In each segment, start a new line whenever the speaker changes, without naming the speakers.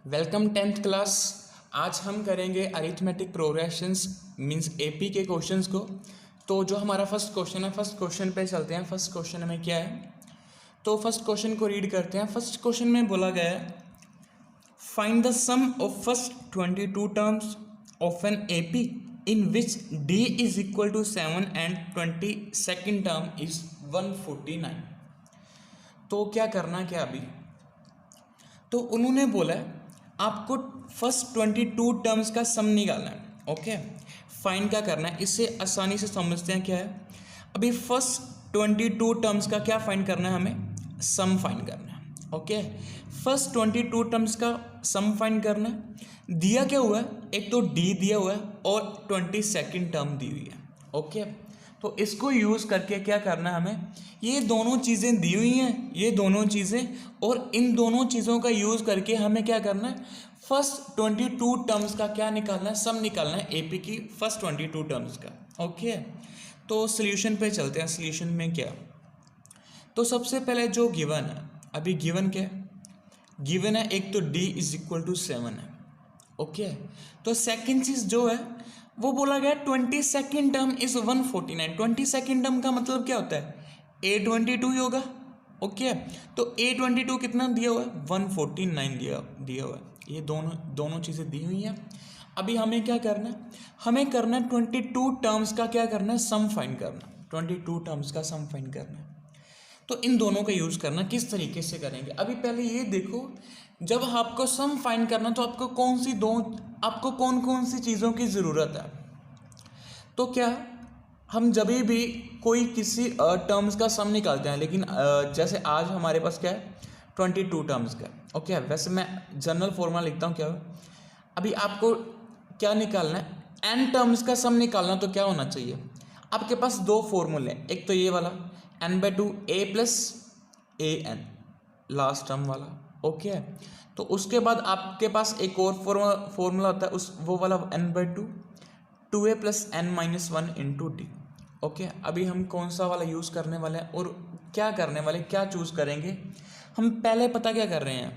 Welcome 10th class. आज हम करेंगे अरिथमेटिक प्रोग्रेशंस मींस एपी के क्वेश्चंस को। तो जो हमारा फर्स्ट क्वेश्चन है, फर्स्ट क्वेश्चन पे चलते हैं। फर्स्ट क्वेश्चन में क्या है, तो फर्स्ट क्वेश्चन को रीड करते हैं। फर्स्ट क्वेश्चन में बोला गया है, find the sum of first 22 terms of an AP in which d is equal to 7 and 22nd term is 149। तो क्या करना क्या अभी, तो उन्होंने बोला है आपको फर्स्ट 22 टर्म्स का सम निकालना है। ओके, फाइंड क्या करना है, इससे आसानी से समझते हैं क्या है। अभी फर्स्ट 22 टर्म्स का क्या फाइंड करना है, हमें सम फाइंड करना है। ओके, फर्स्ट 22 टर्म्स का सम फाइंड करना है। दिया क्या हुआ है, एक तो डी दिया हुआ है और 22nd टर्म दी हुई है। ओके, तो इसको यूज़ करके क्या करना है हमें, ये दोनों चीज़ें दी हुई हैं, ये दोनों चीज़ें, और इन दोनों चीज़ों का यूज़ करके हमें क्या करना है, फर्स्ट 22 टर्म्स का क्या निकालना है, सम निकालना है एपी की फर्स्ट 22 टर्म्स का। ओके, तो सॉल्यूशन पे चलते हैं। सॉल्यूशन में क्या, तो सबसे पहले जो गिवन है, अभी गिवन क्या है, गिवन है एक तो d इज इक्वल टू 7 है। ओके, तो सेकेंड चीज जो है वो बोला गया 22nd term is 149। 22nd term का मतलब क्या होता है, A22 ही होगा। ओके, तो A22 कितना दिया हुआ है, 149 दिया हुआ है। ये दोनों चीज़ें दी हुई हैं। अभी हमें क्या करना है, हमें करना है 22 टर्म्स का क्या करना है, सम फाइंड करना। 22 टर्म्स का सम फाइंड करना है, तो इन दोनों का यूज़ करना किस तरीके से करेंगे। अभी पहले ये देखो, जब आपको सम फाइंड करना तो आपको कौन कौन सी चीज़ों की ज़रूरत है। तो क्या हम जब भी कोई किसी टर्म्स का सम निकालते हैं, लेकिन जैसे आज हमारे पास क्या है 22 टर्म्स का। ओके, वैसे मैं जनरल फॉर्मूला लिखता हूँ क्या है। अभी आपको क्या निकालना है, n टर्म्स का सम निकालना, तो क्या होना चाहिए, आपके पास दो फॉर्मूले हैं। एक तो ये वाला n/2 a plus a n last term वाला। ओके, तो उसके बाद आपके पास एक और फॉर्मूला होता है, वो वाला n/2 2a plus n minus 1 into D. Okay, अभी हम कौन सा वाला यूज़ करने वाले हैं और क्या करने वाले, क्या चूज़ करेंगे। हम पहले पता क्या कर रहे हैं,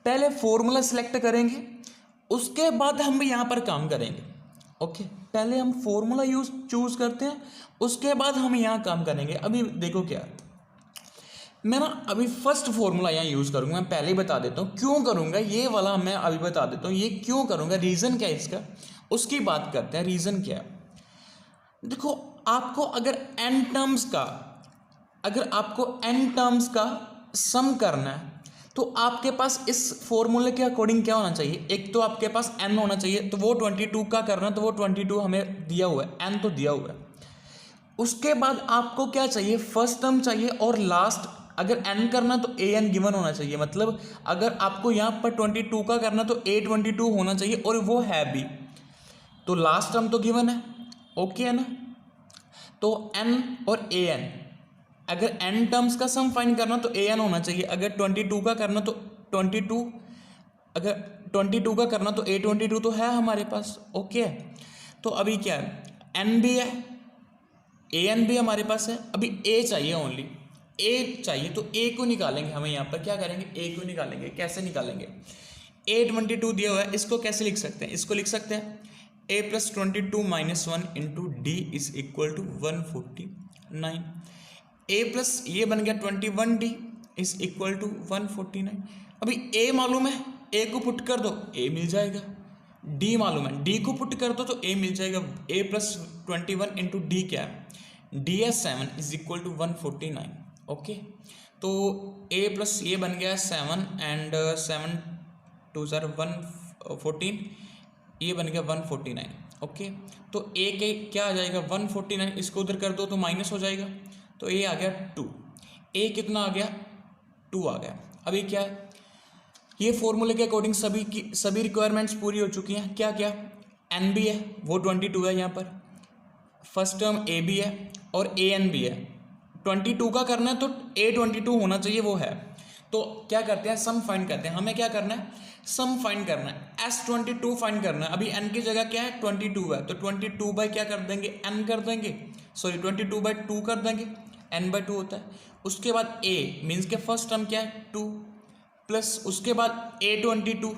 पहले फॉर्मूला सेलेक्ट करेंगे, उसके बाद हम यहाँ पर काम करेंगे। ओके, पहले हम फॉर्मूला चूज़ करते हैं, उसके बाद हम यहाँ काम करेंगे। अभी देखो क्या, मैं ना अभी फर्स्ट फॉर्मूला यहाँ यूज़ करूँगा। मैं पहले ही बता देता हूँ क्यों करूँगा, ये वाला मैं अभी बता देता हूँ ये क्यों करूँगा, रीज़न क्या है इसका, उसकी बात करते हैं। रीज़न क्या है, देखो आपको अगर n टर्म्स का सम करना है, तो आपके पास इस फॉर्मूले के अकॉर्डिंग क्या होना चाहिए, एक तो आपके पास n होना चाहिए, तो वो 22 का करना, तो वो 22 हमें दिया हुआ है, n तो दिया हुआ है। उसके बाद आपको क्या चाहिए, फर्स्ट टर्म चाहिए, और लास्ट अगर n करना तो an गिवन होना चाहिए। मतलब अगर आपको यहाँ पर 22 का करना तो A22 होना चाहिए, और वो है भी, तो लास्ट टर्म तो गिवन है। ओके है ना, तो n और an, अगर n टर्म्स का सम फाइंड करना तो an होना चाहिए, अगर 22 का करना तो 22, अगर 22 का करना तो A22 तो है हमारे पास। ओके, तो अभी क्या है, n भी है, an भी हमारे पास है, अभी a चाहिए, ओनली a चाहिए, तो a को निकालेंगे। हमें यहाँ पर क्या करेंगे, a को निकालेंगे। कैसे निकालेंगे, A22 दिया हुआ है, इसको कैसे लिख सकते हैं, इसको लिख सकते हैं a plus 22 minus 1 into d is equal to 149। a plus ये बन गया 21d इज इक्वल टू 149। अभी a मालूम है, a को पुट कर दो a मिल जाएगा, d मालूम है, d को पुट कर दो तो a मिल जाएगा। a प्लस 21 इंटू डी क्या है, d है 7 इज इक्वल टू 149। ओके, तो a प्लस ये बन गया 7 एंड 7 2 114, ये बन गया 149। ओके, तो a के क्या आ जाएगा 149, इसको उधर कर दो तो माइनस हो जाएगा, तो ये आ गया 2, a कितना आ गया 2 आ गया। अभी क्या है, ये फॉर्मूले के अकॉर्डिंग सभी रिक्वायरमेंट्स पूरी हो चुकी हैं। क्या क्या, n भी है, वो 22 है, यहाँ पर फर्स्ट टर्म a भी है और an भी है। 22 का करना है तो A22 होना चाहिए, वो है। तो क्या करते हैं, सम फाइंड करते हैं। हमें क्या करना है, सम फाइंड करना है, S22 फाइंड करना है। अभी n की जगह क्या है 22 है, तो 22 बाई क्या कर देंगे, n कर देंगे, सॉरी 22/2 कर देंगे, n/2 होता है। उसके बाद a मीन्स के फर्स्ट टर्म क्या है 2, प्लस उसके बाद A22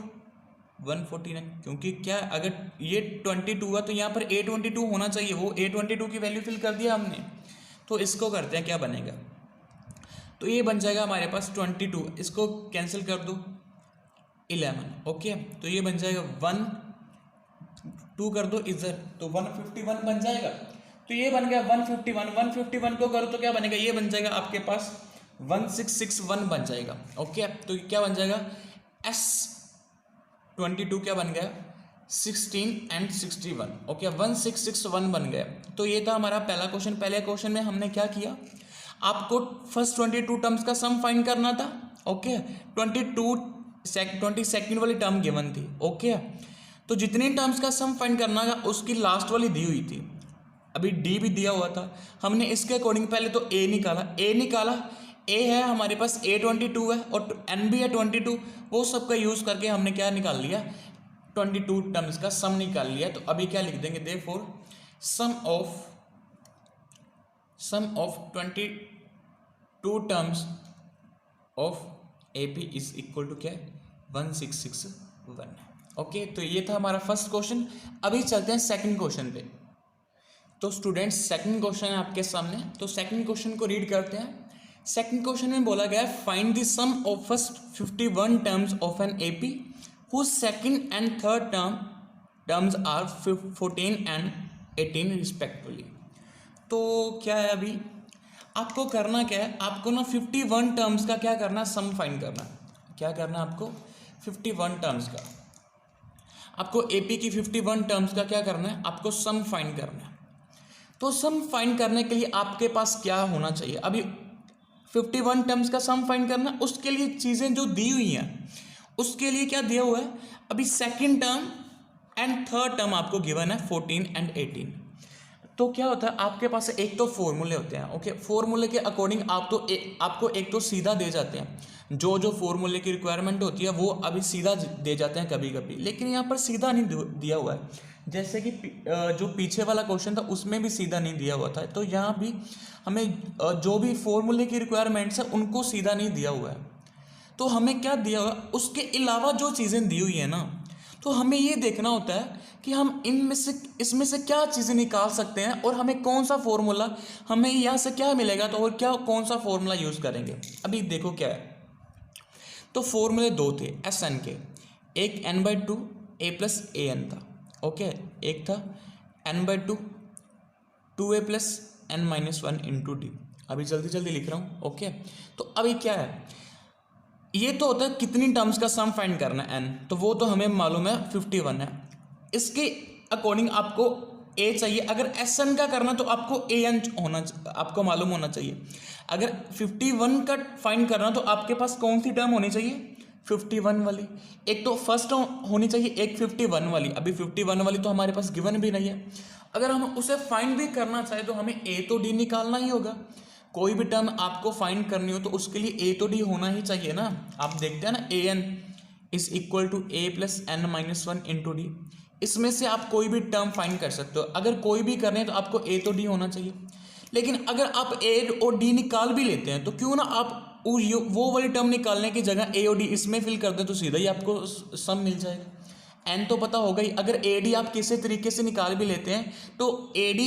149, क्योंकि क्या अगर ये 22 है तो यहाँ पर A22 होना चाहिए, वो A22 की वैल्यू फिल कर दिया हमने। तो इसको करते हैं, क्या बनेगा, तो ये बन जाएगा हमारे पास 22, इसको कैंसिल कर दो 11, ओके। तो ये बन जाएगा 1 2 कर दो इधर, तो 151 बन जाएगा। तो ये बन गया 151 को करो तो क्या बनेगा, ये बन जाएगा आपके पास 1661 बन जाएगा, ओके। तो क्या बन जाएगा, S22 क्या बन गया 16 and 61, ओके 1661 बन गया। तो ये था हमारा पहला क्वेश्चन। पहले क्वेश्चन में हमने क्या किया, आपको फर्स्ट 22 टर्म्स का सम फाइंड करना था, ओके। 22 वाली टर्म गिवन थी, ओके। तो जितने टर्म्स का सम फाइंड करना था उसकी लास्ट वाली दी हुई थी, अभी डी भी दिया हुआ था। हमने इसके अकॉर्डिंग पहले तो ए निकाला, ए है हमारे पास A22 है और एन भी है 22, वो सब का यूज़ करके हमने क्या निकाल लिया, 22 टर्म्स का सम निकाल लिया। तो अभी क्या लिख देंगे, therefore sum of 22 terms of AP is equal to क्या है 1661, ओके। तो ये था हमारा फर्स्ट क्वेश्चन। अभी चलते हैं सेकंड क्वेश्चन पे। तो स्टूडेंट्स सेकंड क्वेश्चन है आपके सामने, तो सेकंड क्वेश्चन को रीड करते हैं। सेकंड क्वेश्चन में बोला गया है find the sum of first 51 terms of an AP whose second and third terms are 14 and 18 respectively। तो क्या है, अभी आपको करना क्या है, आपको ना 51 टर्म्स का क्या करना, सम फाइंड करना। क्या करना है आपको, 51 टर्म्स का, आपको AP की 51 टर्म्स का क्या करना है, आपको सम फाइंड करना है। तो सम फाइंड करने के लिए आपके पास क्या होना चाहिए, अभी 51 टर्म्स का सम फाइंड करना, उसके लिए चीज़ें जो दी हुई हैं, उसके लिए क्या दिया हुआ है, अभी second term and third term आपको गिवन है 14 एंड 18। तो क्या होता है, आपके पास एक तो फॉर्मूले होते हैं, ओके। फॉर्मूले के अकॉर्डिंग आपको एक तो सीधा दे जाते हैं, जो फॉर्मूले की रिक्वायरमेंट होती है वो अभी सीधा दे जाते हैं कभी कभी, लेकिन यहाँ पर सीधा नहीं दिया हुआ है। जैसे कि जो पीछे वाला क्वेश्चन था उसमें भी सीधा नहीं दिया हुआ था, तो यहाँ भी हमें जो भी फॉर्मूले की रिक्वायरमेंट्स है उनको सीधा नहीं दिया हुआ है। तो हमें क्या दिया हुआ, उसके अलावा जो चीज़ें दी हुई है ना, तो हमें ये देखना होता है कि हम इसमें से क्या चीज़ें निकाल सकते हैं और हमें कौन सा फॉर्मूला, हमें यहाँ से क्या मिलेगा तो और क्या कौन सा फॉर्मूला यूज़ करेंगे। अभी देखो क्या है, तो फॉर्मूले दो थे SN के, एक n/2 A + AN था, ओके। एक था n/2 2A + n-1 × D। अभी जल्दी लिख रहा हूँ, ओके। तो अभी क्या है, ये तो होता है कितनी टर्म्स का सम फाइंड करना है n, तो वो तो हमें मालूम है 51 है। इसके अकॉर्डिंग आपको a चाहिए, अगर SN का करना तो आपको AN आपको मालूम होना चाहिए। अगर 51 का फाइंड करना तो आपके पास कौन सी टर्म होनी चाहिए, 51 वाली। एक तो फर्स्ट होनी चाहिए, एक 51 वाली। अभी 51 वाली तो हमारे पास गिवन भी नहीं है। अगर हम उसे फाइंड भी करना चाहे तो हमें A तो D निकालना ही होगा। कोई भी टर्म आपको फाइंड करनी हो तो उसके लिए A तो D होना ही चाहिए ना। आप देखते हैं ना, AN is equal to A + n-1 × D। इसमें से आप कोई भी टर्म फाइंड कर सकते हो। अगर कोई भी करने तो आपको A तो D होना चाहिए। लेकिन अगर आप A और D निकाल भी लेते हैं तो क्यों ना आप वो वाली टर्म निकालने की जगह A और D इसमें फिल कर दें तो सीधा ही आपको सम मिल जाएगा। n तो पता होगा ही। अगर AD आप किसी तरीके से निकाल भी लेते हैं तो AD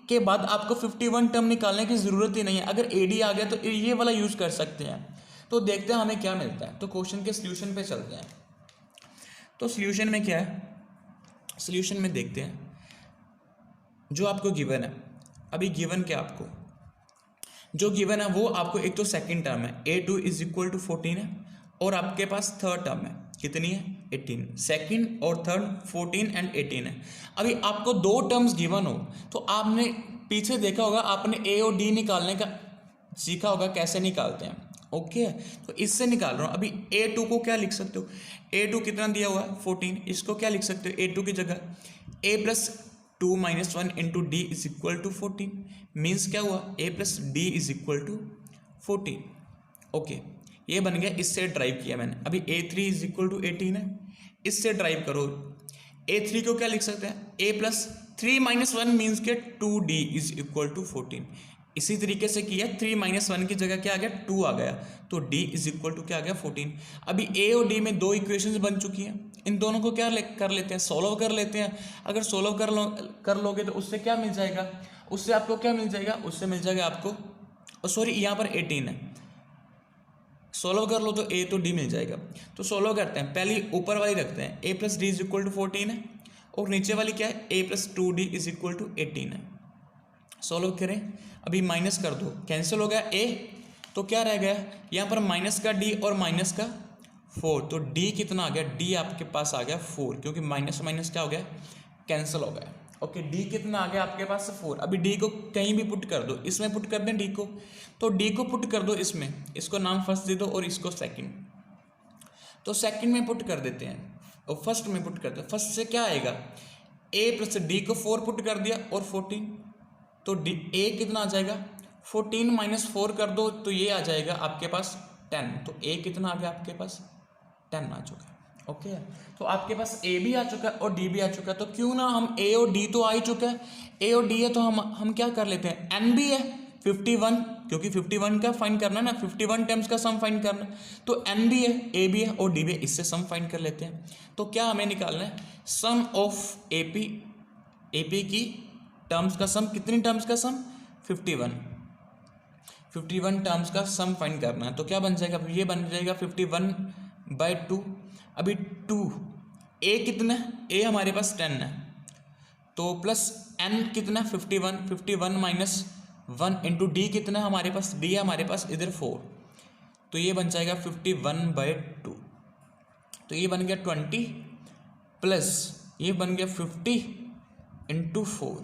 के बाद आपको 51 टर्म निकालने की ज़रूरत ही नहीं है। अगर AD आ गया तो ये वाला यूज़ कर सकते हैं। तो देखते हैं हमें क्या मिलता है। तो क्वेश्चन के सॉल्यूशन पे चलते हैं। तो सॉल्यूशन में क्या है, सॉल्यूशन में देखते हैं जो आपको गिवन है। अभी गिवन क्या आपको जो गिवन है वो आपको एक तो सेकंड टर्म है A2 = 14 है और आपके पास थर्ड टर्म है कितनी है 18। सेकंड और थर्ड 14 एंड 18 है। अभी आपको दो टर्म्स गिवन हो तो आपने पीछे देखा होगा, आपने A और D निकालने का सीखा होगा कैसे निकालते हैं, ओके। तो इससे निकाल रहा हूँ। अभी A2 को क्या लिख सकते हो, A2 कितना दिया हुआ है 14, इसको क्या लिख सकते हो A2 की जगह A + 2-1 × D = 14। मीन्स क्या हुआ A + D = 14, ओके। ये बन गया, इससे ड्राइव किया मैंने। अभी A3 = 18 है, इससे ड्राइव करो। A3 को क्या लिख सकते हैं A + 3-1 मीन्स के 2D = 14। इसी तरीके से किया, 3 - 1 की जगह क्या आ गया, 2 आ गया, तो d इज इक्वल टू क्या आ गया 14। अभी a और d में दो इक्वेशंस बन चुकी हैं, इन दोनों को क्या कर लेते हैं, सॉल्व कर लेते हैं। अगर सॉल्व कर लोगे तो उससे क्या मिल जाएगा, उससे आपको क्या मिल जाएगा, उससे मिल जाएगा आपको, सॉरी यहाँ पर 18 है, सॉल्व कर लो तो a तो d मिल जाएगा। तो सॉल्व करते हैं, पहले ऊपर वाली रखते हैं, a + d is equal to 14 है, और नीचे वाली क्या है, a + 2d is equal to 18 है। सॉल्व करें, अभी माइनस कर दो, कैंसिल हो गया a, तो क्या रह गया यहाँ पर माइनस का d और माइनस का 4, तो d कितना आ गया, d आपके पास आ गया 4, क्योंकि माइनस माइनस क्या हो गया, कैंसिल हो गया। ओके, d कितना आ गया आपके पास 4। अभी d को कहीं भी पुट कर दो, इसमें पुट कर दें d को, तो d को पुट कर दो इसमें, इसको नाम फर्स्ट दे दो और इसको सेकंड, तो सेकंड में पुट कर देते हैं और फर्स्ट में पुट कर दो। फर्स्ट से क्या आएगा, a + d को 4 पुट कर दिया और 14, तो a कितना आ जाएगा, 14 - 4 कर दो तो ये आ जाएगा आपके पास 10, तो a कितना आ गया आपके पास 10 आ चुका है। ओके, तो आपके पास a भी आ चुका है और d भी आ चुका है, तो क्यों ना हम a और d तो आ ही चुका है, a और d है तो हम क्या कर लेते हैं, n भी है 51, क्योंकि 51 का फाइंड करना है ना, 51 टाइम्स का सम फाइंड करना है, तो n भी है, a भी है और d भी है, इससे सम फाइंड कर लेते हैं। तो क्या हमें निकालना है, सम ऑफ AP की टर्म्स का सम, कितनी टर्म्स का सम, 51 टर्म्स का सम फाइंड करना है। तो क्या बन जाएगा, ये बन जाएगा 51/2। अभी 2 a कितना है, a हमारे पास 10 है, तो प्लस n कितना 51 - 1 इंटू d कितना है हमारे पास, d है हमारे पास इधर 4, तो ये बन जाएगा 51/2, तो ये बन गया 20 प्लस ये बन गया 50 × 4।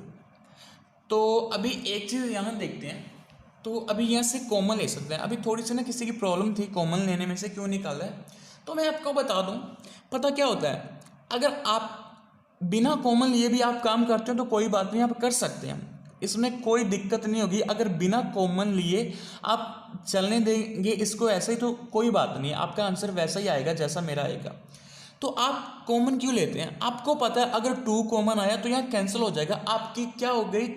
तो अभी एक चीज़ यहाँ देखते हैं, तो अभी यहाँ से कॉमन ले सकते हैं। अभी थोड़ी सी ना किसी की प्रॉब्लम थी कॉमन लेने में से क्यों निकाला है, तो मैं आपको बता दूँ, पता क्या होता है, अगर आप बिना कॉमन लिए भी आप काम करते हो तो कोई बात नहीं, आप कर सकते हैं, इसमें कोई दिक्कत नहीं होगी। अगर बिना कॉमन लिए आप चलने देंगे इसको ऐसे ही तो कोई बात नहीं, आपका आंसर वैसा ही आएगा जैसा मेरा आएगा। तो आप कॉमन क्यों लेते हैं, आपको पता है अगर 2 कॉमन आया तो यहाँ कैंसिल हो जाएगा, आपकी क्या हो गई,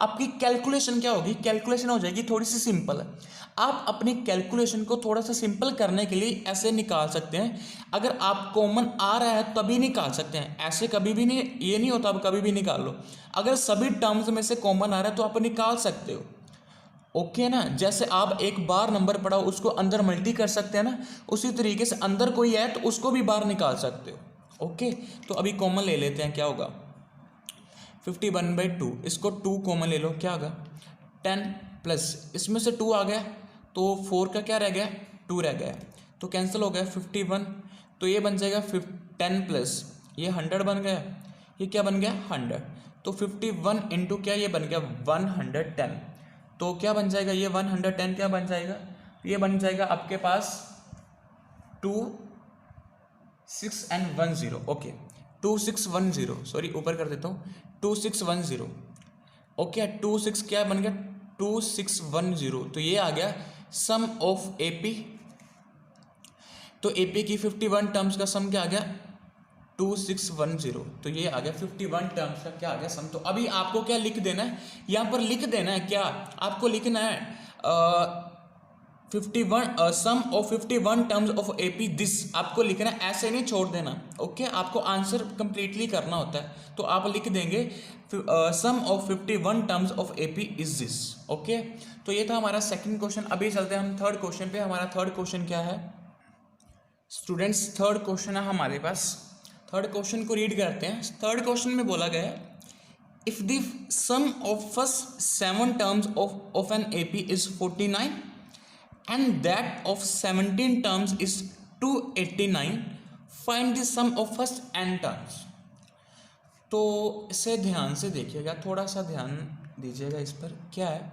आपकी कैलकुलेशन क्या होगी, कैलकुलेशन हो जाएगी थोड़ी सी सिंपल है। आप अपनी कैलकुलेशन को थोड़ा सा सिंपल करने के लिए ऐसे निकाल सकते हैं, अगर आप कॉमन आ रहा है तभी निकाल सकते हैं, ऐसे कभी भी नहीं, ये नहीं होता आप कभी भी निकाल लो। अगर सभी टर्म्स में से कॉमन आ रहा है तो आप निकाल सकते हो, ओके ना। जैसे आप एक बार नंबर पढ़ा उसको अंदर मल्टी कर सकते हैं ना, उसी तरीके से अंदर कोई है तो उसको भी बाहर निकाल सकते हो। ओके, तो अभी कॉमन ले लेते हैं, क्या होगा 51/2, इसको 2 कॉमन ले लो, क्या होगा 10 प्लस इसमें से 2 आ गया तो 4 का क्या रह गया, 2 रह गया, तो कैंसिल हो गया 51, तो ये बन जाएगा 10 प्लस ये 100 बन गया, ये क्या बन गया 100, तो 51 इंटू क्या, ये बन गया 110, तो क्या बन जाएगा ये 110 क्या बन जाएगा, ये बन जाएगा आपके पास 2 6 and 1 0, ओके 2610, सॉरी ऊपर कर देता हूँ 2610, ओके 26 क्या बन गया 2610, तो ये आ गया सम ऑफ AP। तो AP की 51 टर्म्स का सम क्या आ गया 2610, तो ये आ गया 51 टर्म्स का क्या आ गया सम। तो अभी आपको क्या लिख देना है, यहाँ पर लिख देना है, क्या आपको लिखना है 51 sum of 51 terms of AP this, आपको लिखना है, ऐसे नहीं छोड़ देना, ओके आपको आंसर कंप्लीटली करना होता है, तो आप लिख देंगे sum of 51 terms of AP is this. Okay, तो ये था हमारा सेकंड क्वेश्चन। अभी चलते हैं हम थर्ड क्वेश्चन पे। हमारा थर्ड क्वेश्चन क्या है स्टूडेंट्स, थर्ड क्वेश्चन है हमारे पास, थर्ड क्वेश्चन को रीड करते हैं। थर्ड क्वेश्चन में बोला गया है if the sum of first 7 terms of an AP is 49 and that of 17 terms is 289, find the sum of first n terms। तो इसे ध्यान से देखिएगा, थोड़ा सा ध्यान दीजिएगा इस पर। क्या है,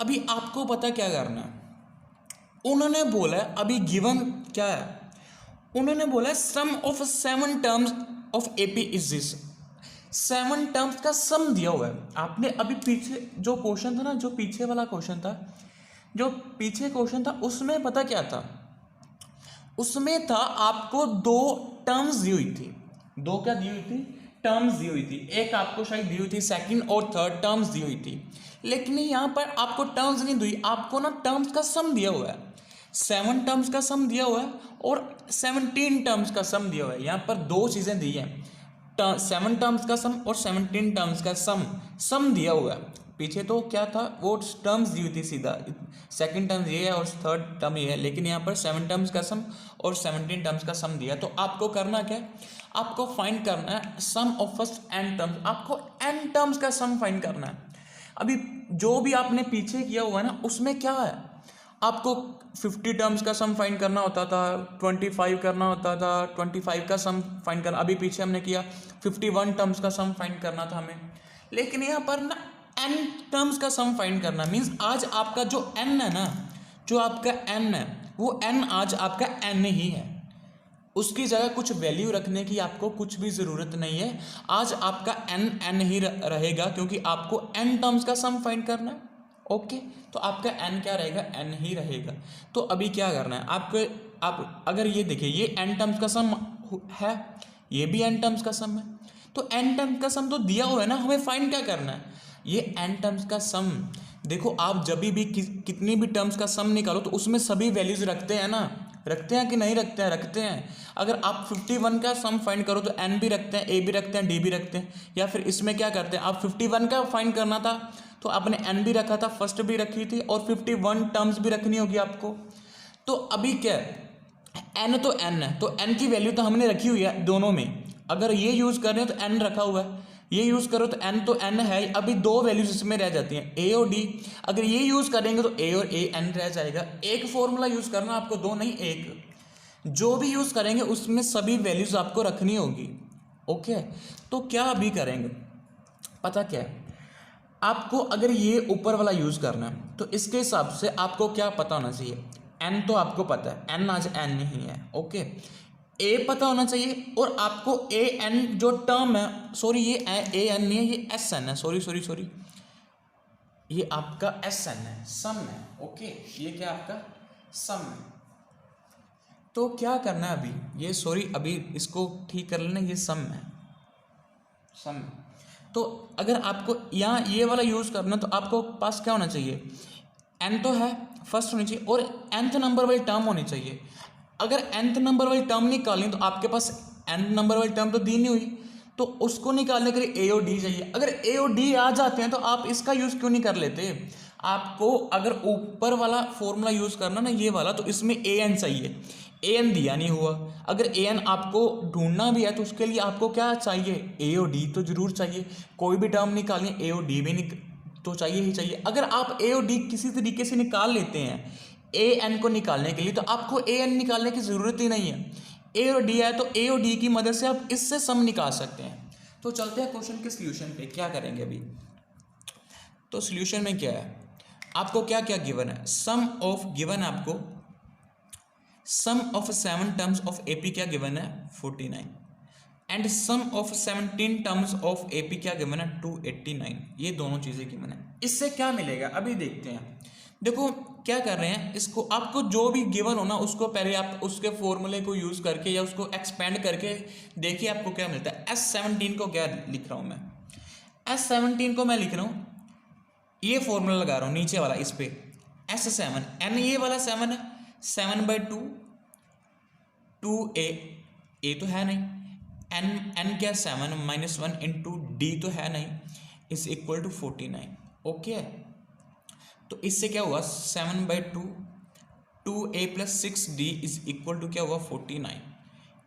अभी आपको पता क्या करना है, उन्होंने बोला है, अभी गिवन क्या है, उन्होंने बोला है sum of 7 terms of AP is this, 7 terms का सम दिया हुआ है। आपने अभी पीछे जो क्वेश्चन था ना, जो पीछे वाला क्वेश्चन था, जो पीछे क्वेश्चन था उसमें पता क्या था, उसमें था आपको 2 टर्म्स दी हुई थी, 2 क्या दी हुई थी टर्म्स दी हुई थी, एक आपको शायद दी हुई थी सेकंड और थर्ड टर्म्स दी हुई थी, लेकिन यहाँ पर आपको टर्म्स नहीं दी, आपको ना टर्म्स का सम दिया हुआ है। 7 टर्म्स का सम दिया हुआ है और 17 टर्म्स का सम दिया हुआ है। यहाँ पर दो चीज़ें दी हैं, 7 टर्म्स का सम और 17 टर्म्स का सम दिया हुआ है। पीछे तो क्या था, वो टर्म्स दी हुई थी सीधा, सेकंड टर्म ये है और थर्ड टर्म ये है, लेकिन यहाँ पर 7 टर्म्स का सम और 17 टर्म्स का सम दिया। तो आपको करना क्या है, आपको फाइंड करना है sum of first n terms, आपको n टर्म्स का सम फाइंड करना है। अभी जो भी आपने पीछे किया हुआ है ना, उसमें क्या है, आपको 50 टर्म्स का सम फाइंड करना होता था, 25 करना होता था, 25 का सम फाइंड करना, अभी पीछे हमने किया 51 टर्म्स का सम फाइंड करना था हमें, लेकिन यहाँ पर ना n टर्म्स का सम फाइंड करना मीन्स आज आपका जो n है ना, जो आपका n है वो n आज आपका n ही है, उसकी जगह कुछ वैल्यू रखने की आपको कुछ भी ज़रूरत नहीं है। आज आपका n ही रहेगा, क्योंकि आपको n टर्म्स का सम फाइंड करना है। ओके, तो आपका n क्या रहेगा, n ही रहेगा। तो अभी क्या करना है आपको, आप अगर ये देखिए ये n टर्म्स का सम है, ये भी n टर्म्स का सम है, तो n टर्म्स का सम तो दिया हुआ है ना, हमें फाइंड क्या करना है, ये n टर्म्स का सम। देखो आप जब भी कितनी भी टर्म्स का सम निकालो तो उसमें सभी वैल्यूज रखते हैं ना, रखते हैं कि नहीं रखते हैं, रखते हैं। अगर आप 51 का सम फाइंड करो तो n भी रखते हैं, a भी रखते हैं, d भी रखते हैं। या फिर इसमें क्या करते हैं, आप 51 का फाइंड करना था तो आपने n भी रखा था, फर्स्ट भी रखी थी और 51 टर्म्स भी रखनी होगी आपको। तो अभी क्या है, n तो n है, तो n की वैल्यू तो हमने रखी हुई है दोनों में। अगर ये यूज़ कर रहे हैं तो n रखा हुआ है, ये यूज़ करो तो n है। अभी दो वैल्यूज इसमें रह जाती हैं, a और d। अगर ये यूज़ करेंगे तो a और a n रह जाएगा। एक फॉर्मूला यूज़ करना आपको, दो नहीं एक, जो भी यूज़ करेंगे उसमें सभी वैल्यूज आपको रखनी होगी। ओके, तो क्या अभी करेंगे, पता क्या है आपको, अगर ये ऊपर वाला यूज़ करना है तो इसके हिसाब से आपको क्या पता होना चाहिए, n तो आपको पता है, n आज n नहीं है। ओके, a पता होना चाहिए और आपको a n जो टर्म है, सॉरी ये a n नहीं है, ये s n है, सॉरी ये आपका s n है, सम है। ओके, ये क्या आपका सम है। तो क्या करना है अभी, ये सॉरी अभी इसको ठीक कर लेना, ये सम है, सम है। तो अगर आपको यहाँ ये वाला यूज़ करना तो आपको पास क्या होना चाहिए, n तो है, फर्स्ट होनी चाहिए और nth नंबर वाली टर्म होनी चाहिए। अगर nth नंबर वाली टर्म निकालनी तो आपके पास nth नंबर वाली टर्म तो दी नहीं हुई, तो उसको निकालने के लिए a और d चाहिए। अगर a और d आ जाते हैं तो आप इसका यूज़ क्यों नहीं कर लेते, आपको अगर ऊपर वाला फॉर्मूला यूज़ करना ना ये वाला, तो इसमें an चाहिए, an दिया नहीं हुआ। अगर an आपको ढूंढना भी है तो उसके लिए आपको क्या चाहिए, a और d तो जरूर चाहिए। कोई भी टर्म निकालिए a और d भी तो चाहिए ही चाहिए। अगर आप a और d किसी तरीके से निकाल लेते हैं a n को निकालने के लिए, तो आपको a n निकालने की ज़रूरत ही नहीं है। a और d है तो a और d की मदद से आप इससे सम निकाल सकते हैं। तो चलते हैं क्वेश्चन के सॉल्यूशन पे, क्या करेंगे अभी। तो सॉल्यूशन में क्या है, आपको क्या क्या गिवन है, सम ऑफ गिवन है आपको, sum of 7 terms of AP क्या गिवन है 49, and sum of 17 terms of AP क्या गिवन है 289। ये दोनों चीज़ें गिवन है। इससे क्या मिलेगा अभी देखते हैं। देखो क्या कर रहे हैं, इसको आपको जो भी गिवन हो ना उसको पहले आप उसके फॉर्मूले को यूज़ करके या उसको एक्सपेंड करके देखिए आपको क्या मिलता है। S17 को क्या लिख रहा हूँ मैं, S17 को मैं लिख रहा हूँ, ये फॉर्मूला लगा रहा हूँ नीचे वाला इस पे, S7 n ये वाला 7 है, 7/2 2a तो है नहीं, n क्या 7 -1 इंटू d तो है नहीं, इज इक्वल टू 49। ओके, तो इससे क्या हुआ 7/2 2a + 6d is equal to क्या हुआ 49।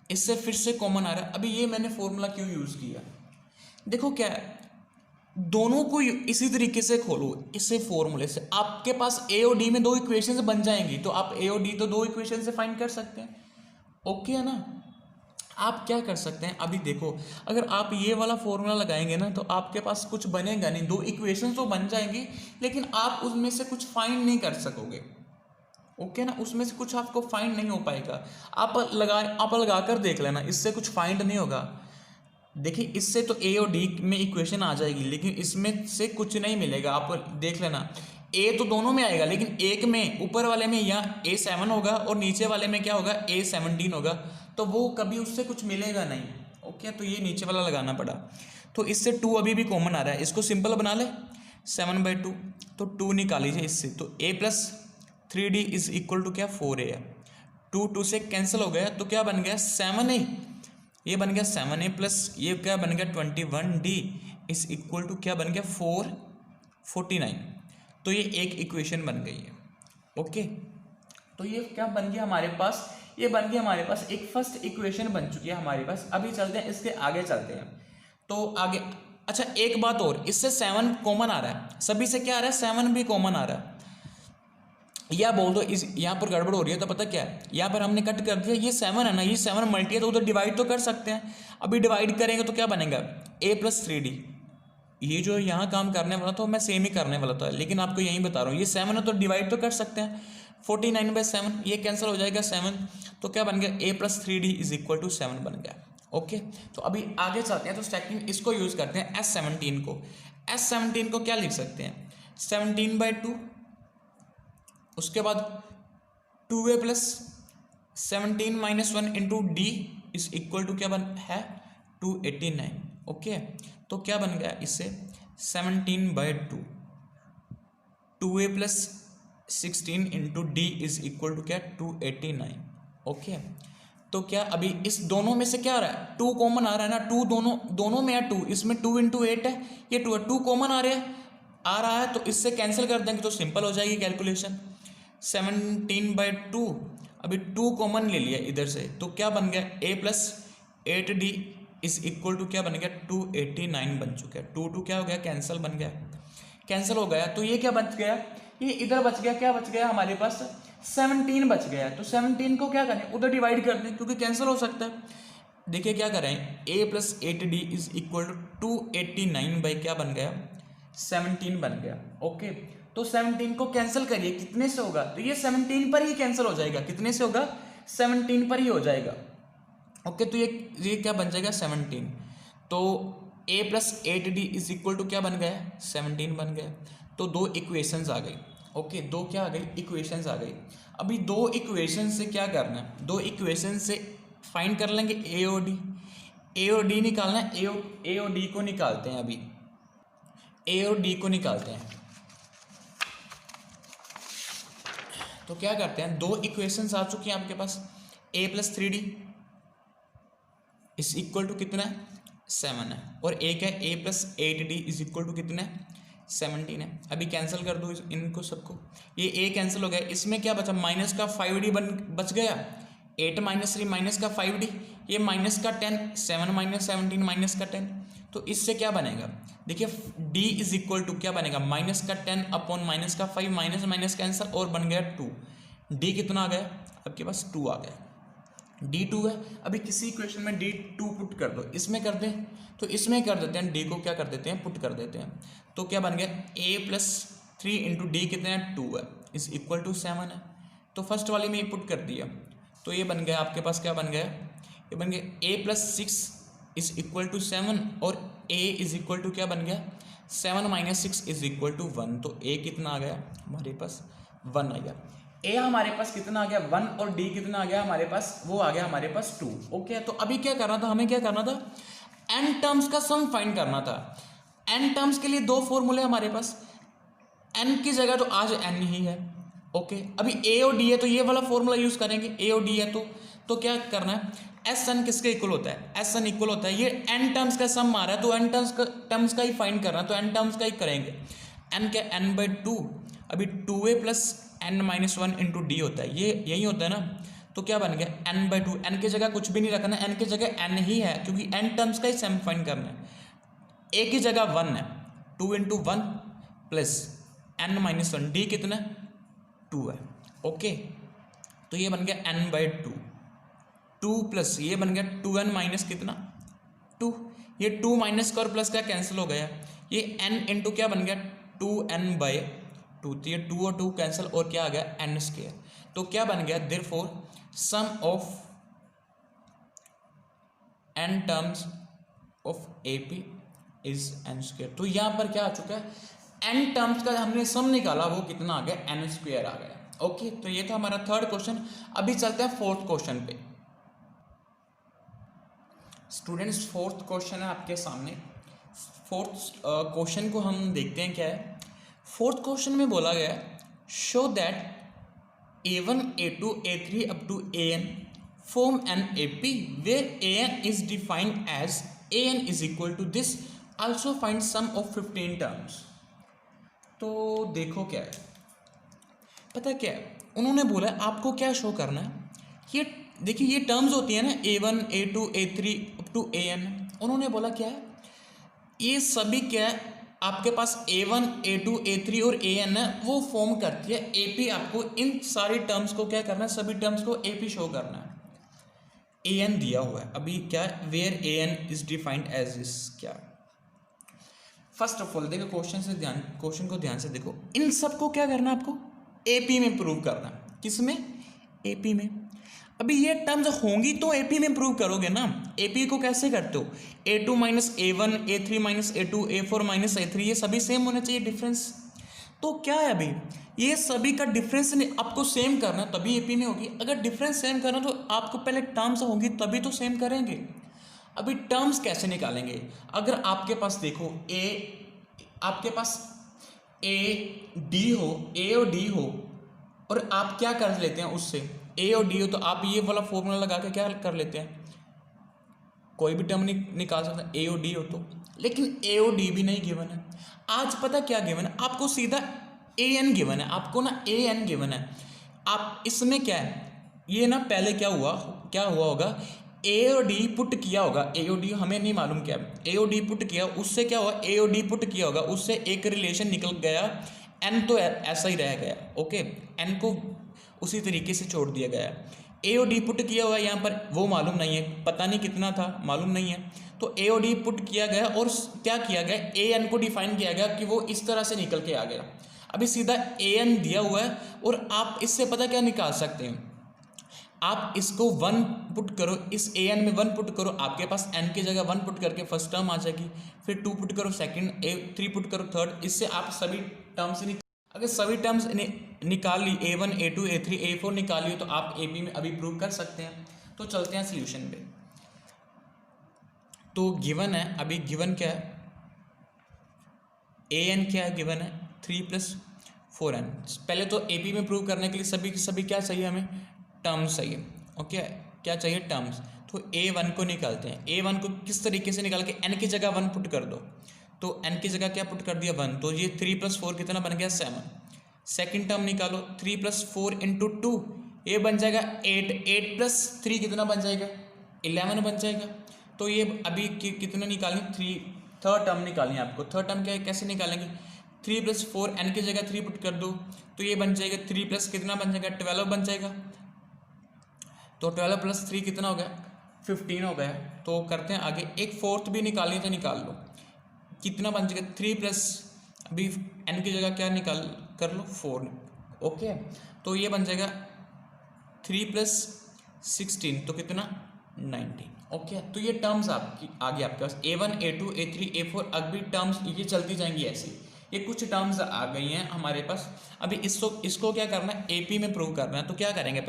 इससे फिर से कॉमन आ रहा है। अभी ये मैंने फॉर्मूला क्यों यूज़ किया, देखो क्या है, दोनों को इसी तरीके से खोलो, इससे फॉर्मूले से आपके पास a और d में दो इक्वेशंस बन जाएंगी, तो आप a और d तो दो इक्वेशन से फाइंड कर सकते हैं। ओके है ना। आप क्या कर सकते हैं, अभी देखो अगर आप ये वाला फॉर्मूला लगाएंगे ना तो आपके पास कुछ बनेगा नहीं, दो इक्वेशन तो बन जाएंगी लेकिन आप उसमें से कुछ फाइंड नहीं कर सकोगे। ओके ना, उसमें से कुछ आपको फाइंड नहीं हो पाएगा। आप लगा कर देख लेना, इससे कुछ फाइंड नहीं होगा। देखिए इससे तो a और d में इक्वेशन आ जाएगी लेकिन इसमें से कुछ नहीं मिलेगा। आप देख लेना, a तो दोनों में आएगा लेकिन एक में ऊपर वाले में यहाँ a7 होगा और नीचे वाले में क्या होगा a17 होगा, तो वो कभी उससे कुछ मिलेगा नहीं। ओके, तो ये नीचे वाला लगाना पड़ा। तो इससे 2 अभी भी कॉमन आ रहा है, इसको सिंपल बना ले 7/2, तो 2 निकाल लीजिए इससे, तो a + 3d is equal to क्या 4a है। 2 से कैंसिल हो गया, तो क्या बन गया 7a, ये बन गया 7a प्लस ये क्या बन गया 21d इज इक्वल टू क्या बन गया 449। तो ये एक इक्वेशन बन गई है। ओके, तो ये क्या बन गया हमारे पास, ये बन गया हमारे पास एक फर्स्ट इक्वेशन बन चुकी है हमारे पास। अभी चलते हैं इसके आगे चलते हैं, तो आगे अच्छा एक बात और, इससे 7 कॉमन आ रहा है, सभी से क्या आ रहा है 7 भी कॉमन आ रहा है। या बोल दो इस यहाँ पर गड़बड़ हो रही है, तो पता क्या है, यहाँ पर हमने कट कर दिया, ये 7 है ना, ये 7 मल्टी है, तो उधर डिवाइड तो कर सकते हैं। अभी डिवाइड करेंगे तो क्या बनेगा a + 3d। ये जो यहाँ काम करने वाला था मैं सेम ही करने वाला था, लेकिन आपको यही बता रहा हूँ, ये 7 है तो डिवाइड तो कर सकते हैं। 49/7 ये कैंसिल हो जाएगा 7, तो क्या बन गया a + 3d is equal to 7 बन गया। ओके, तो अभी आगे चलते हैं, तो सेकंड इसको यूज करते हैं S17 को। S17 को क्या लिख सकते हैं 17/2, उसके बाद 2a + 17 - 1 into d is equal to क्या बन है 289। ओके, तो क्या बन गया इससे 17/2, 2a + 16 into d is equal to क्या 289। ओके, तो क्या अभी इस दोनों में से क्या आ रहा है 2 कॉमन आ रहा है ना, 2 दोनों में है 2, इसमें 2 × 8 है, ये 2 है, 2 कॉमन आ रहा है, तो इससे कैंसिल कर देंगे तो सिंपल हो जाएगी कैलकुलेशन। 17/2, अभी 2 कॉमन ले लिया इधर से, तो क्या बन गया a + 8d is equal to क्या बन गया 289 बन चुका है। 2 क्या हो गया कैंसिल बन गया, कैंसिल हो गया, तो ये क्या बच गया, ये इधर बच गया, क्या बच गया हमारे पास 17 बच गया। तो 17 को क्या करें उधर डिवाइड कर दें, क्योंकि कैंसिल हो सकता है। देखिए क्या करें a + 8d is equal to 289 by क्या बन गया 17 बन गया। ओके, तो 17 को कैंसिल करिए, कितने से होगा, तो ये 17 पर ही कैंसिल हो जाएगा, कितने से होगा 17 पर ही हो जाएगा। ओके, तो ये क्या बन जाएगा 17, तो a + 8d is equal to क्या बन गया 17 बन गया। तो 2 इक्वेशंस आ गई। ओके, 2 क्या आ गई इक्वेशंस आ गई। अभी 2 इक्वेशन से क्या करना है, 2 इक्वेशन से फाइंड कर लेंगे a और d निकालना है, a और d को निकालते हैं। अभी a और d को निकालते हैं, तो क्या करते हैं 2 इक्वेशंस आ चुकी हैं आपके पास, a + 3d is equal to कितना है 7 है, और एक है a + 8d is equal to कितना है 17 है। अभी कैंसिल कर दो इनको सबको, ये a कैंसिल हो गया, इसमें क्या बचा माइनस का 5d बच गया, 8 - 3 माइनस का 5d, ये माइनस का 10, 7 - 17 माइनस का 10, तो इससे क्या बनेगा देखिए d इज इक्वल टू क्या बनेगा माइनस का 10 अपॉन माइनस का 5, माइनस माइनस कैंसिल और बन गया 2। d कितना आ गया आपके पास 2 आ गया, d 2 है। अभी किसी इक्वेशन में d 2 पुट कर दो, इसमें कर दें तो इसमें कर देते हैं, d को क्या कर देते हैं पुट कर देते हैं, तो क्या बन गया a + 3 इंटू d कितना है 2 है इज इक्वल टू 7 है। तो फर्स्ट वाले में ये पुट कर दिया, तो ये बन गया आपके पास क्या बन गया, ये बन गया a + 6 इज इक्वल टू 7 और a इज इक्वल टू क्या बन गया 7 - 6 इज इक्वल टू 1। तो a कितना आ गया हमारे पास 1 आ गया, a हमारे पास कितना आ गया 1 और d कितना आ गया हमारे पास, वो आ गया हमारे पास 2। ओके, तो अभी क्या करना था हमें, क्या करना था n टर्म्स का सम फाइंड करना था। n टर्म्स के लिए 2 फॉर्मूले हमारे पास, n की जगह तो आज n ही है। ओके, अभी a और d है तो ये वाला फॉर्मूला यूज करेंगे, a और d है तो क्या करना है Sn किसके इक्वल होता है, Sn इक्वल होता है, ये n टर्म्स का सम आ रहा है तो n टर्म्स का ही फाइंड करना है, तो n टर्म्स का ही करेंगे। n क्या n/2, अभी 2a + n - 1 इंटू d होता है, ये यही होता है ना, तो क्या बन गया n/2, n की जगह कुछ भी नहीं रखना, n की जगह n ही है क्योंकि n टर्म्स का ही सम फाइंड करना है। a की जगह 1 है, 2 × 1 प्लस n - 1, d कितना 2 है। ओके, तो ये बन गया n/2, 2 प्लस ये बन गया 2n माइनस कितना 2, ये 2 माइनस का और प्लस का कैंसिल हो गया, ये n इंटू क्या बन गया 2n/2, तो ये 2 और 2 कैंसिल और क्या आ गया n²। तो क्या बन गया therefore sum of n terms of AP is n²। तो यहाँ पर क्या आ चुका है n टर्म्स का हमने सम निकाला, वो कितना आ गया n² आ गया। ओके, तो ये था हमारा थर्ड क्वेश्चन। अभी चलते हैं फोर्थ क्वेश्चन पे। स्टूडेंट्स फोर्थ क्वेश्चन है आपके सामने। फोर्थ क्वेश्चन को हम देखते हैं क्या है। फोर्थ क्वेश्चन में बोला गया show that A1, A2, A3 up to AN form an AP where AN is defined as AN is equal to this. Also find sum of 15 terms. तो देखो क्या है, पता क्या है, उन्होंने बोला आपको क्या शो करना है। ये देखिए ये टर्म्स होती है ना A1, A2, A3 up to AN। उन्होंने बोला क्या है, ये सभी क्या है आपके पास A1, A2, A3 और AN है, वो फॉर्म करती है AP। आपको इन सारी टर्म्स को क्या करना है, सभी टर्म्स को AP शो करना है। AN दिया हुआ है, अभी क्या है where AN is defined as is क्या। फर्स्ट ऑफ ऑल देखो क्वेश्चन को ध्यान से देखो, इन सब को क्या करना है आपको AP में प्रूव करना है। किसमें, AP में। अभी ये टर्म्स होंगी तो AP में प्रूव करोगे ना। AP को कैसे करते हो, A2 minus A1, A3 minus A2, A4 minus A3, ये सभी सेम होने चाहिए डिफरेंस। तो क्या है अभी ये सभी का डिफरेंस आपको सेम करना तभी AP में होगी। अगर डिफरेंस सेम करना तो आपको पहले टर्म्स होंगी तभी तो सेम करेंगे। अभी टर्म्स कैसे निकालेंगे, अगर आपके पास देखो आपके पास A D हो, A और D हो, और आप क्या कर लेते हैं उससे A और D हो, तो आप ये वाला फॉर्मूला लगा के क्या कर लेते हैं, कोई भी टर्म निकाल सकते हैं A और D हो तो। लेकिन A और D भी नहीं गिवन है। आज पता क्या गिवन है आपको, सीधा AN गिवन है आपको ना, AN गिवन है। आप इसमें क्या है, ये ना पहले क्या हुआ होगा, A और D पुट किया होगा। A और D हमें नहीं मालूम क्या है, A और D पुट किया, उससे क्या हुआ, A और D पुट किया होगा, उससे एक रिलेशन निकल गया, N तो ऐसा ही रह गया। ओके, N को उसी तरीके से छोड़ दिया गया। A और D पुट किया हुआ है यहाँ पर, वो मालूम नहीं है, पता नहीं कितना था, मालूम नहीं है। तो A और D पुट किया गया और क्या किया गया, AN को डिफाइन किया गया कि वो इस तरह से निकल के आ गया। अभी सीधा AN दिया हुआ है और आप इससे पता क्या निकाल सकते हैं, आप इसको 1 पुट करो, इस AN में 1 पुट करो, आपके पास N की जगह 1 पुट करके फर्स्ट टर्म आ जाएगी, फिर 2 पुट करो सेकंड, 3 पुट करो थर्ड। इससे आप सभी टर्म्स अगर सभी टर्म्स निकाल ली, A1, A2, A3, A4 निकाल ली तो आप AP में अभी प्रूव कर सकते हैं। तो चलते हैं सॉल्यूशन पे। तो गिवन है, अभी गिवन क्या है, AN क्या है गिवन है 3 + 4N। पहले तो AP में प्रूव करने के लिए सभी क्या चाहिए, हमें टर्म्स चाहिए। ओके, क्या चाहिए, टर्म्स। तो A1 को निकालते हैं। A1 को किस तरीके से निकाल के, N की जगह 1 पुट कर दो, तो N की जगह क्या पुट कर दिया 1, तो ये 3 + 4 कितना बन गया 7। सेकंड टर्म निकालो, 3 + 4 × 2 ये बन जाएगा 8, 8 + 3 कितना बन जाएगा 11 बन जाएगा। तो ये अभी कितना निकालनी, 3 थर्ड टर्म निकालनी है आपको। थर्ड टर्म क्या है, कैसे निकालेंगे, 3 + 4 N की जगह 3 पुट कर दो, तो ये बन जाएगा 3 + कितना बन जाएगा 12 बन जाएगा। तो 12 + 3 कितना हो गया 15 हो गया। तो करते हैं आगे, एक फोर्थ भी निकालनी तो निकाल लो, कितना बन जाएगा 3 + अभी N की जगह क्या निकाल कर लो 4। ओके, तो ये बन जाएगा 3 + 16 तो कितना 19। ओके, तो ये टर्म्स आपकी आगे आपके पास A1, A2, A3, A4 अभी टर्म्स ये चलती जाएंगी ऐसी। ये कुछ टर्म्स आ गई हैं हमारे पास। अभी इसको क्या करना है, AP में प्रूव करना है। तो क्या करेंगे,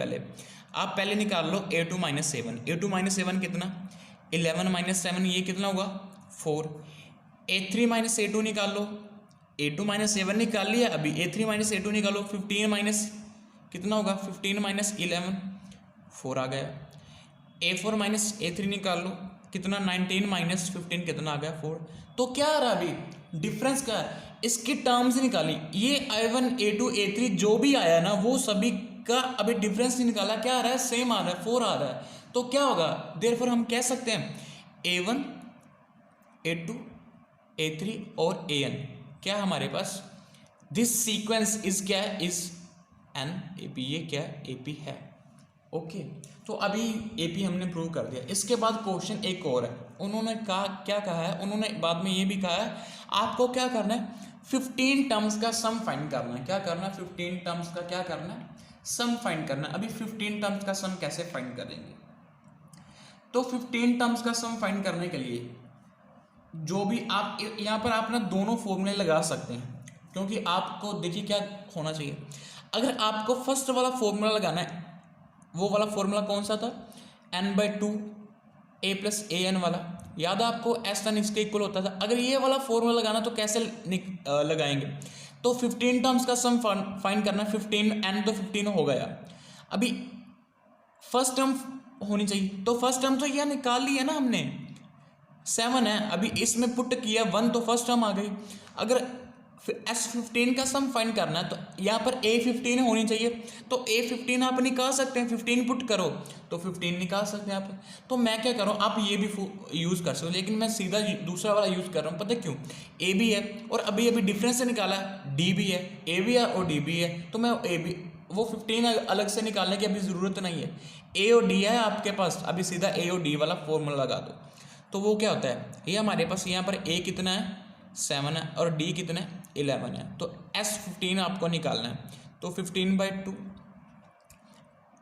आप पहले निकाल लो A2 - A1। A2 - A1 कितना 11 - 7 ये कितना होगा 4। A3 - A2 निकाल लो, A2 - A1 निकाल लिया, अभी A3 - A2 निकालो, 15 कितना होगा 15 - 11 4 आ गया। A4 - A3 निकाल लो, कितना 19 - 15 कितना आ गया 4। तो क्या आ रहा अभी डिफरेंस क्या है, इसकी टर्म्स निकाली, ये I1, A2, A3 जो भी आया ना वो सभी का अभी डिफरेंस नहीं निकाला, क्या आ रहा है सेम आ रहा है 4 आ रहा है। तो क्या होगा, देयरफॉर हम कह सकते हैं A1, A2, A3 और AN क्या हमारे पास, दिस सीक्वेंस इज क्या है, इज एन AP, ये क्या है AP है। ओके, तो अभी AP हमने प्रूव कर दिया। इसके बाद क्वेश्चन एक और है, उन्होंने क्या कहा है, उन्होंने बाद में ये भी कहा है आपको क्या करना है 15 टर्म्स का सम फाइंड करना है। क्या करना है 15 टर्म्स का क्या करना है, सम फाइंड करना है। अभी 15 टर्म्स का सम कैसे फाइंड करेंगे, तो 15 टर्म्स का सम फाइंड करने के लिए जो भी आप यहाँ पर आप ना दोनों फॉर्मूले लगा सकते हैं, क्योंकि आपको देखिए क्या होना चाहिए, अगर आपको फर्स्ट वाला फॉर्मूला लगाना है, वो वाला फॉर्मूला कौन सा था, n/2 A plus a N वाला, याद है आपको एस एन इसके इक्वल होता था। अगर ये वाला फॉर्मूला लगाना तो कैसे लगाएंगे, तो 15 टर्म्स का सम फाइंड करना, 15 एन तो 15 हो गया। अभी फर्स्ट टर्म होनी चाहिए, तो फर्स्ट टर्म तो यह निकाल ली है ना हमने, 7 है। अभी इसमें पुट किया 1 तो फर्स्ट टर्म आ गई। अगर S15 का सम फाइंड करना है तो यहाँ पर A15 होनी चाहिए, तो A15 आप निकाल सकते हैं, 15 पुट करो तो 15 निकाल सकते हैं आप। तो मैं क्या करूँ, आप ये भी यूज़ कर सकते हो, लेकिन मैं सीधा दूसरा वाला यूज़ कर रहा हूँ। पता क्यों, A भी है और अभी अभी डिफरेंस से निकाला है, D भी है, A भी है और D भी है, तो मैं A भी वो 15 अलग से निकालने की अभी ज़रूरत नहीं है। A और D है आपके पास, अभी सीधा A और D वाला फॉर्मूला लगा दो। तो वो क्या होता है, ये हमारे पास यहाँ पर A कितना है 7 है और D कितना है 11 है, तो S15 आपको निकालना है। तो 15/2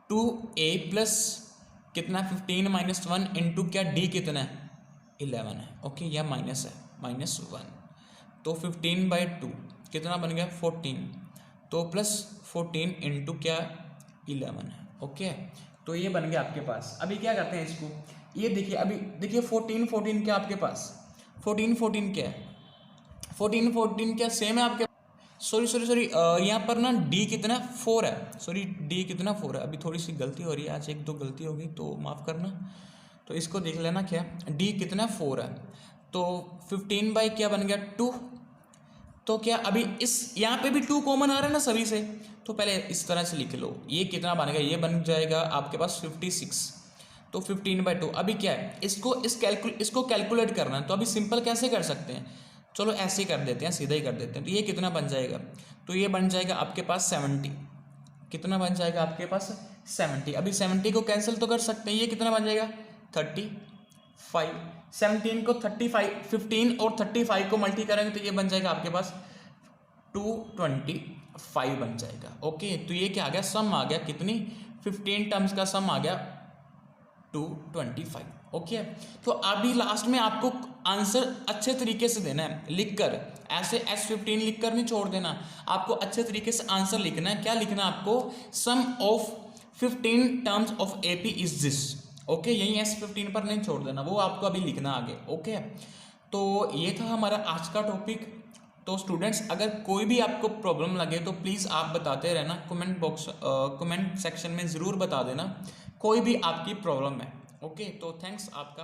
2A प्लस कितना 15 माइनस 1 इंटू क्या D कितना है 11 है, ओके, यह माइनस है -1, तो 15/2 कितना बन गया 14, तो प्लस 14 इंटू क्या 11 है, ओके। तो ये बन गया आपके पास। अभी क्या करते हैं इसको, ये देखिए, अभी देखिए 14 क्या आपके पास 14 क्या है, 14 क्या सेम है आपके, सॉरी यहाँ पर ना D कितना 4 है, सॉरी D कितना 4 है, अभी थोड़ी सी गलती हो रही है, आज 1-2 गलती होगी तो माफ़ करना। तो इसको देख लेना क्या D कितना 4 है, तो 15 बाई क्या बन गया 2, तो क्या अभी इस यहाँ पे भी 2 कॉमन आ रहा है ना सभी से, तो पहले इस तरह से लिख लो, ये कितना बनेगा, ये बन जाएगा आपके पास 56, तो 15/2। अभी क्या है, इसको कैलकुलेट करना है, तो अभी सिंपल कैसे कर सकते हैं, चलो ऐसे ही कर देते हैं, सीधा ही कर देते हैं। तो ये कितना बन जाएगा, तो ये बन जाएगा आपके पास 70, कितना बन जाएगा आपके पास 70। अभी 70 को कैंसिल तो कर सकते हैं, ये कितना बन जाएगा 35, 17 को 35 15 और 35 को मल्टी करेंगे तो ये बन जाएगा आपके पास 225 बन जाएगा, ओके। तो ये क्या आ गया, सम आ गया कितनी 15 टर्म्स का सम आ गया 225, ओके। तो अभी लास्ट में आपको आंसर अच्छे तरीके से देना है, लिखकर, ऐसे S15 लिखकर नहीं छोड़ देना, आपको अच्छे तरीके से आंसर लिखना है। क्या लिखना है आपको, sum of 15 terms of AP is this, okay. यही S15 पर नहीं छोड़ देना, वो आपको अभी लिखना आगे, ओके। तो ये था हमारा आज का टॉपिक। तो स्टूडेंट्स, अगर कोई भी आपको प्रॉब्लम लगे तो प्लीज़ आप बताते रहना, कमेंट सेक्शन में ज़रूर बता देना कोई भी आपकी प्रॉब्लम है, ओके। तो थैंक्स आपका।